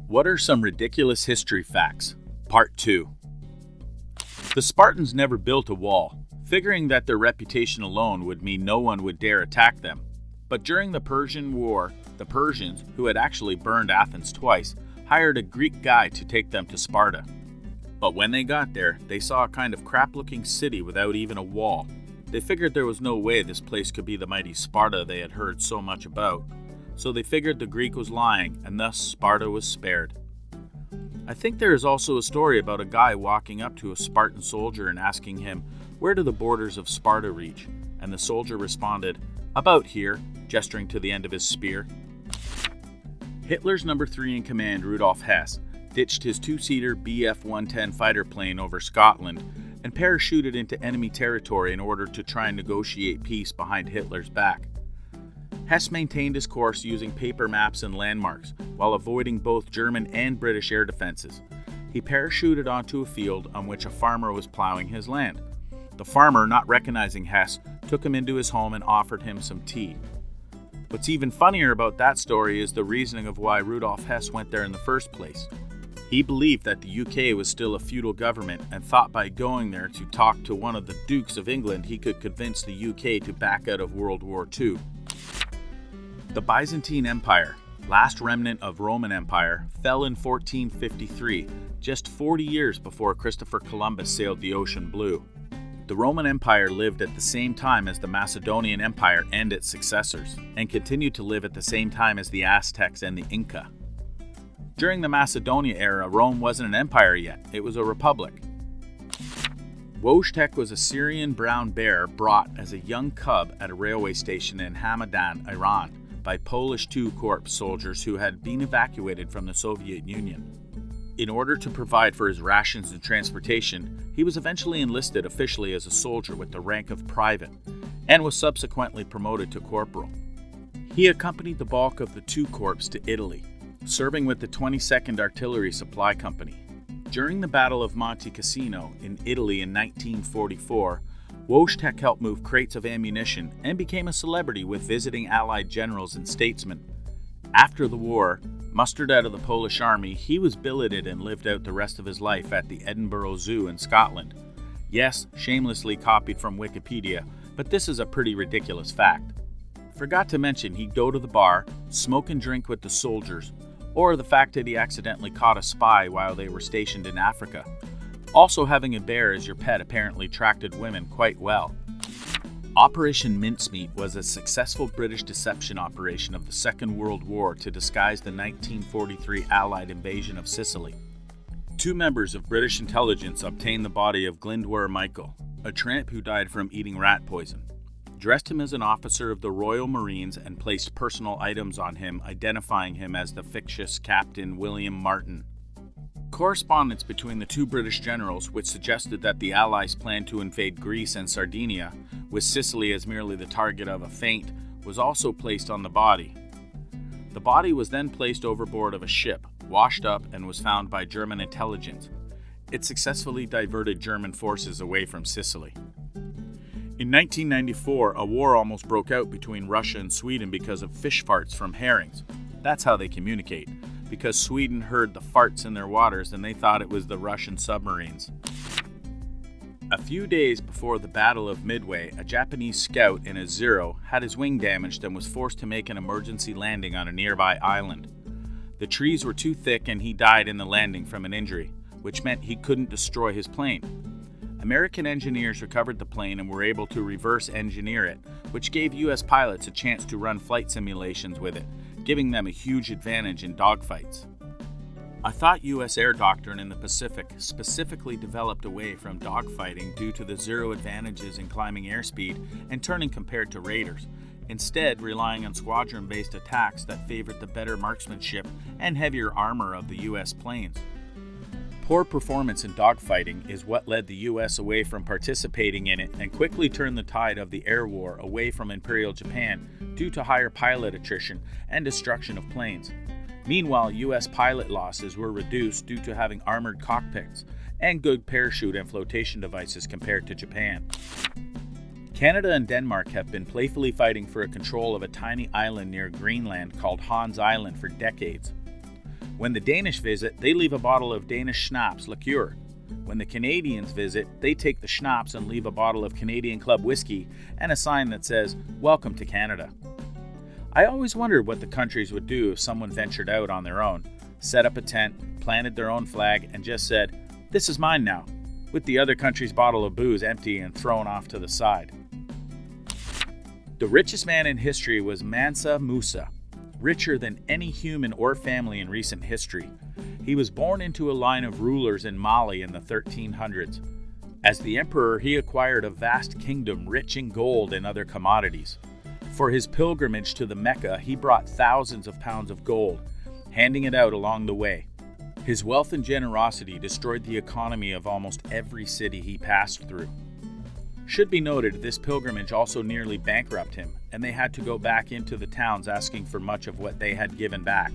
What are some ridiculous history facts? Part 2. The Spartans never built a wall, figuring that their reputation alone would mean no one would dare attack them. But during the Persian War, the Persians, who had actually burned Athens twice, hired a Greek guy to take them to Sparta. But when they got there, they saw a kind of crap-looking city without even a wall. They figured there was no way this place could be the mighty Sparta they had heard so much about. So they figured the Greek was lying, and thus Sparta was spared. I think there is also a story about a guy walking up to a Spartan soldier and asking him, "Where do the borders of Sparta reach?" And the soldier responded, "About here," gesturing to the end of his spear. Hitler's number 3 in command, Rudolf Hess, ditched his two-seater Bf-110 fighter plane over Scotland and parachuted into enemy territory in order to try and negotiate peace behind Hitler's back. Hess maintained his course using paper maps and landmarks, while avoiding both German and British air defenses. He parachuted onto a field on which a farmer was plowing his land. The farmer, not recognizing Hess, took him into his home and offered him some tea. What's even funnier about that story is the reasoning of why Rudolf Hess went there in the first place. He believed that the UK was still a feudal government and thought by going there to talk to one of the Dukes of England he could convince the UK to back out of World War II. The Byzantine Empire, last remnant of Roman Empire, fell in 1453, just 40 years before Christopher Columbus sailed the ocean blue. The Roman Empire lived at the same time as the Macedonian Empire and its successors, and continued to live at the same time as the Aztecs and the Inca. During the Macedonia era, Rome wasn't an empire yet, it was a republic. Wojtek was a Syrian brown bear brought as a young cub at a railway station in Hamadan, Iran, by Polish II Corps soldiers who had been evacuated from the Soviet Union. In order to provide for his rations and transportation, he was eventually enlisted officially as a soldier with the rank of private, and was subsequently promoted to corporal. He accompanied the bulk of the II Corps to Italy, serving with the 22nd Artillery Supply Company. During the Battle of Monte Cassino in Italy in 1944, Wojtek helped move crates of ammunition and became a celebrity with visiting Allied generals and statesmen. After the war, mustered out of the Polish army, he was billeted and lived out the rest of his life at the Edinburgh Zoo in Scotland. Yes, shamelessly copied from Wikipedia, but this is a pretty ridiculous fact. Forgot to mention he'd go to the bar, smoke and drink with the soldiers, or the fact that he accidentally caught a spy while they were stationed in Africa. Also, having a bear as your pet apparently attracted women quite well. Operation Mincemeat was a successful British deception operation of the Second World War to disguise the 1943 Allied invasion of Sicily. 2 members of British intelligence obtained the body of Glyndwr Michael, a tramp who died from eating rat poison, dressed him as an officer of the Royal Marines, and placed personal items on him, identifying him as the fictitious Captain William Martin. Correspondence between the 2 British generals, which suggested that the Allies planned to invade Greece and Sardinia, with Sicily as merely the target of a feint, was also placed on the body. The body was then placed overboard of a ship, washed up, and was found by German intelligence. It successfully diverted German forces away from Sicily. In 1994, a war almost broke out between Russia and Sweden because of fish farts from herrings. That's how they communicate, because Sweden heard the farts in their waters and they thought it was the Russian submarines. A few days before the Battle of Midway, a Japanese scout in a Zero had his wing damaged and was forced to make an emergency landing on a nearby island. The trees were too thick and he died in the landing from an injury, which meant he couldn't destroy his plane. American engineers recovered the plane and were able to reverse engineer it, which gave US pilots a chance to run flight simulations with it, giving them a huge advantage in dogfights. I thought US air doctrine in the Pacific specifically developed away from dogfighting due to the zero advantages in climbing airspeed and turning compared to raiders, instead relying on squadron-based attacks that favored the better marksmanship and heavier armor of the US planes. Poor performance in dogfighting is what led the US away from participating in it and quickly turned the tide of the air war away from Imperial Japan due to higher pilot attrition and destruction of planes. Meanwhile, US pilot losses were reduced due to having armored cockpits and good parachute and flotation devices compared to Japan. Canada and Denmark have been playfully fighting for control of a tiny island near Greenland called Hans Island for decades. When the Danish visit, they leave a bottle of Danish schnapps liqueur. When the Canadians visit, they take the schnapps and leave a bottle of Canadian Club whiskey and a sign that says, "Welcome to Canada." I always wondered what the countries would do if someone ventured out on their own, set up a tent, planted their own flag, and just said, "This is mine now," with the other country's bottle of booze empty and thrown off to the side. The richest man in history was Mansa Musa, richer than any human or family in recent history. He was born into a line of rulers in Mali in the 1300s. As the emperor, he acquired a vast kingdom rich in gold and other commodities. For his pilgrimage to the Mecca, he brought thousands of pounds of gold, handing it out along the way. His wealth and generosity destroyed the economy of almost every city he passed through. Should be noted, this pilgrimage also nearly bankrupted him, and they had to go back into the towns asking for much of what they had given back.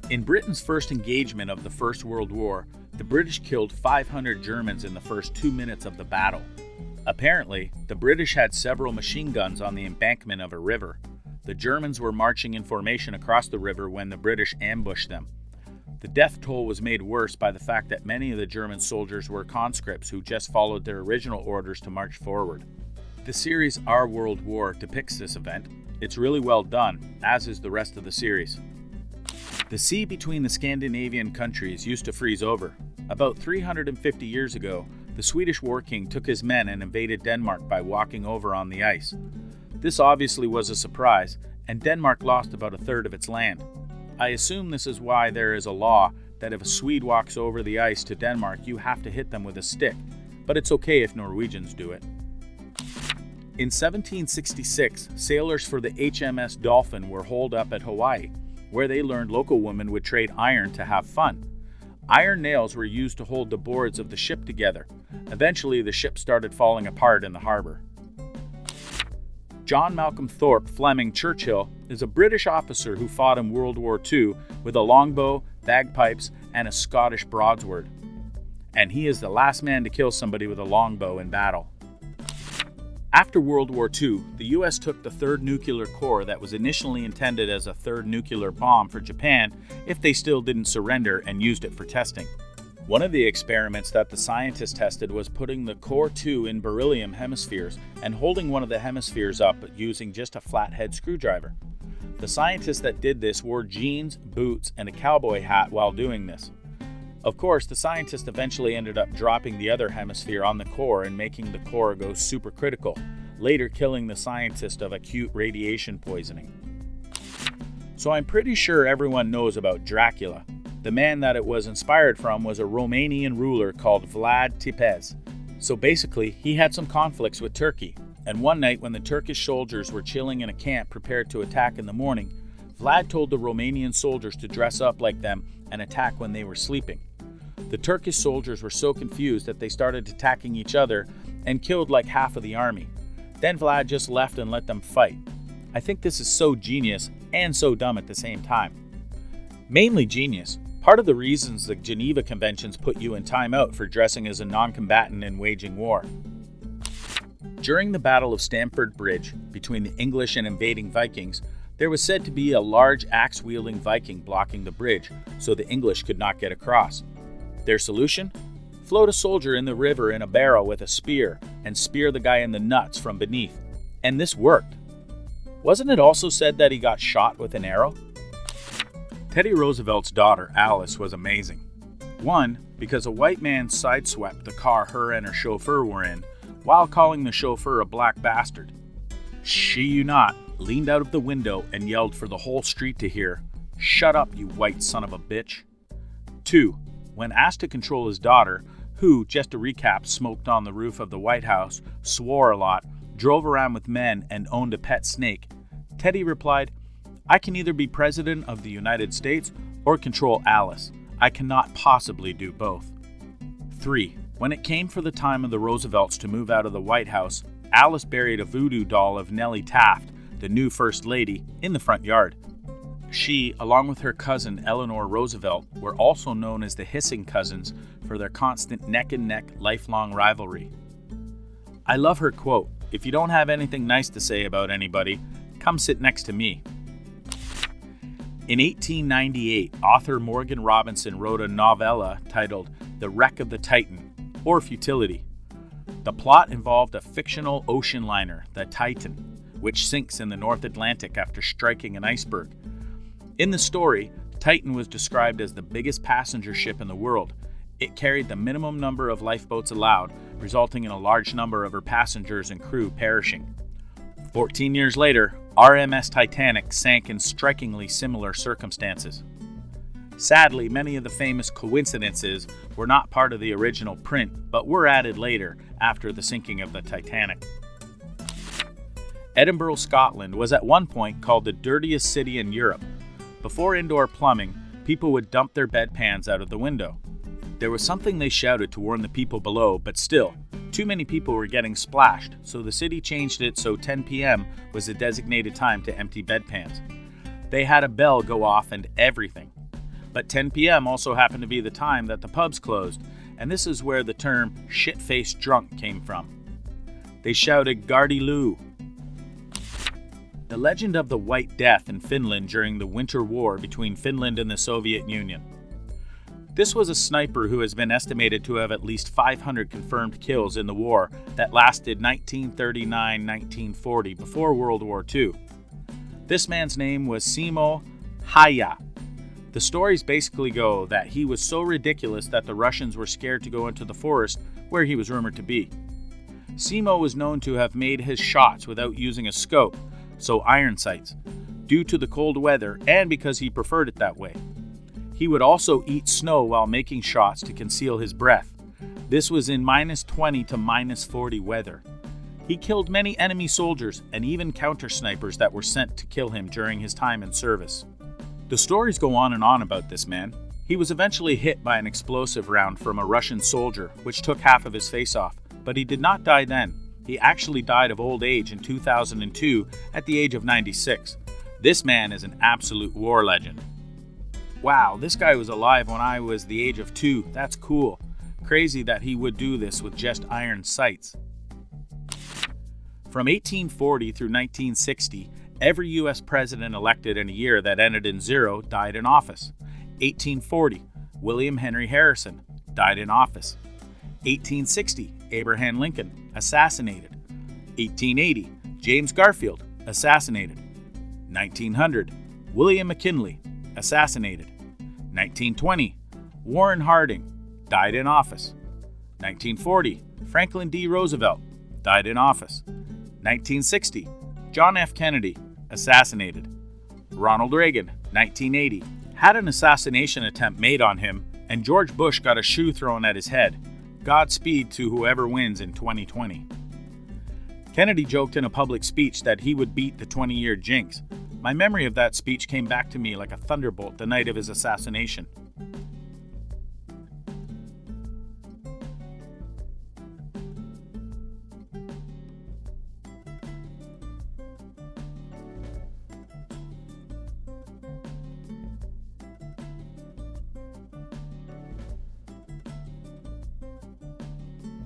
In Britain's first engagement of the First World War, the British killed 500 Germans in the first 2 minutes of the battle. Apparently, the British had several machine guns on the embankment of a river. The Germans were marching in formation across the river when the British ambushed them. The death toll was made worse by the fact that many of the German soldiers were conscripts who just followed their original orders to march forward. The series Our World War depicts this event. It's really well done, as is the rest of the series. The sea between the Scandinavian countries used to freeze over. About 350 years ago, the Swedish war king took his men and invaded Denmark by walking over on the ice. This obviously was a surprise, and Denmark lost about a third of its land. I assume this is why there is a law that if a Swede walks over the ice to Denmark, you have to hit them with a stick, but it's okay if Norwegians do it. In 1766, sailors for the HMS Dolphin were holed up at Hawaii, where they learned local women would trade iron to have fun. Iron nails were used to hold the boards of the ship together. Eventually, the ship started falling apart in the harbor. John Malcolm Thorpe Fleming Churchill is a British officer who fought in World War II with a longbow, bagpipes, and a Scottish broadsword. And he is the last man to kill somebody with a longbow in battle. After World War II, the US took the third nuclear core that was initially intended as a third nuclear bomb for Japan if they still didn't surrender, and used it for testing. One of the experiments that the scientists tested was putting the core 2 in beryllium hemispheres and holding one of the hemispheres up using just a flathead screwdriver. The scientists that did this wore jeans, boots, and a cowboy hat while doing this. Of course, the scientists eventually ended up dropping the other hemisphere on the core and making the core go supercritical, later killing the scientist of acute radiation poisoning. So I'm pretty sure everyone knows about Dracula. The man that it was inspired from was a Romanian ruler called Vlad Tepes. So basically, he had some conflicts with Turkey, and one night when the Turkish soldiers were chilling in a camp prepared to attack in the morning, Vlad told the Romanian soldiers to dress up like them and attack when they were sleeping. The Turkish soldiers were so confused that they started attacking each other and killed like half of the army. Then Vlad just left and let them fight. I think this is so genius and so dumb at the same time. Mainly genius. Part of the reasons the Geneva Conventions put you in timeout for dressing as a non-combatant and waging war. During the Battle of Stamford Bridge between the English and invading Vikings, there was said to be a large axe-wielding Viking blocking the bridge so the English could not get across. Their solution? Float a soldier in the river in a barrel with a spear and spear the guy in the nuts from beneath. And this worked. Wasn't it also said that he got shot with an arrow? Teddy Roosevelt's daughter, Alice, was amazing. One, because a white man sideswept the car her and her chauffeur were in, while calling the chauffeur a black bastard. She, you not, leaned out of the window and yelled for the whole street to hear, "Shut up, you white son of a bitch." 2, when asked to control his daughter, who, just to recap, smoked on the roof of the White House, swore a lot, drove around with men, and owned a pet snake, Teddy replied, "I can either be president of the United States or control Alice. I cannot possibly do both." 3, when it came for the time of the Roosevelts to move out of the White House, Alice buried a voodoo doll of Nellie Taft, the new First Lady, in the front yard. She, along with her cousin Eleanor Roosevelt, were also known as the Hissing Cousins for their constant neck-and-neck, lifelong rivalry. I love her quote, "If you don't have anything nice to say about anybody, come sit next to me." In 1898, author Morgan Robinson wrote a novella titled The Wreck of the Titan, or Futility. The plot involved a fictional ocean liner, the Titan, which sinks in the North Atlantic after striking an iceberg. In the story, Titan was described as the biggest passenger ship in the world. It carried the minimum number of lifeboats allowed, resulting in a large number of her passengers and crew perishing. 14 years later, RMS Titanic sank in strikingly similar circumstances. Sadly, many of the famous coincidences were not part of the original print, but were added later after the sinking of the Titanic. Edinburgh, Scotland was at one point called the dirtiest city in Europe. Before indoor plumbing, people would dump their bedpans out of the window. There was something they shouted to warn the people below, but still, too many people were getting splashed, so the city changed it so 10 p.m. was the designated time to empty bedpans. They had a bell go off and everything. But 10 p.m. also happened to be the time that the pubs closed, and this is where the term shit-faced drunk came from. They shouted "Gardy Lou." The legend of the White Death in Finland during the Winter War between Finland and the Soviet Union. This was a sniper who has been estimated to have at least 500 confirmed kills in the war that lasted 1939-1940 before World War II. This man's name was Simo Häyhä. The stories basically go that he was so ridiculous that the Russians were scared to go into the forest where he was rumored to be. Simo was known to have made his shots without using a scope, so iron sights, due to the cold weather and because he preferred it that way. He would also eat snow while making shots to conceal his breath. This was in -20 to -40 weather. He killed many enemy soldiers and even counter-snipers that were sent to kill him during his time in service. The stories go on and on about this man. He was eventually hit by an explosive round from a Russian soldier, which took half of his face off, but he did not die then. He actually died of old age in 2002 at the age of 96. This man is an absolute war legend. Wow, this guy was alive when I was the age of 2. That's cool. Crazy that he would do this with just iron sights. From 1840 through 1960, every U.S. president elected in a year that ended in 0 died in office. 1840, William Henry Harrison died in office. 1860, Abraham Lincoln assassinated. 1880, James Garfield assassinated. 1900, William McKinley assassinated. 1920, Warren Harding died in office. 1940, Franklin D. Roosevelt died in office. 1960, John F. Kennedy assassinated. Ronald Reagan, 1980, had an assassination attempt made on him, and George Bush got a shoe thrown at his head. Godspeed to whoever wins in 2020. Kennedy joked in a public speech that he would beat the 20-year jinx. My memory of that speech came back to me like a thunderbolt the night of his assassination.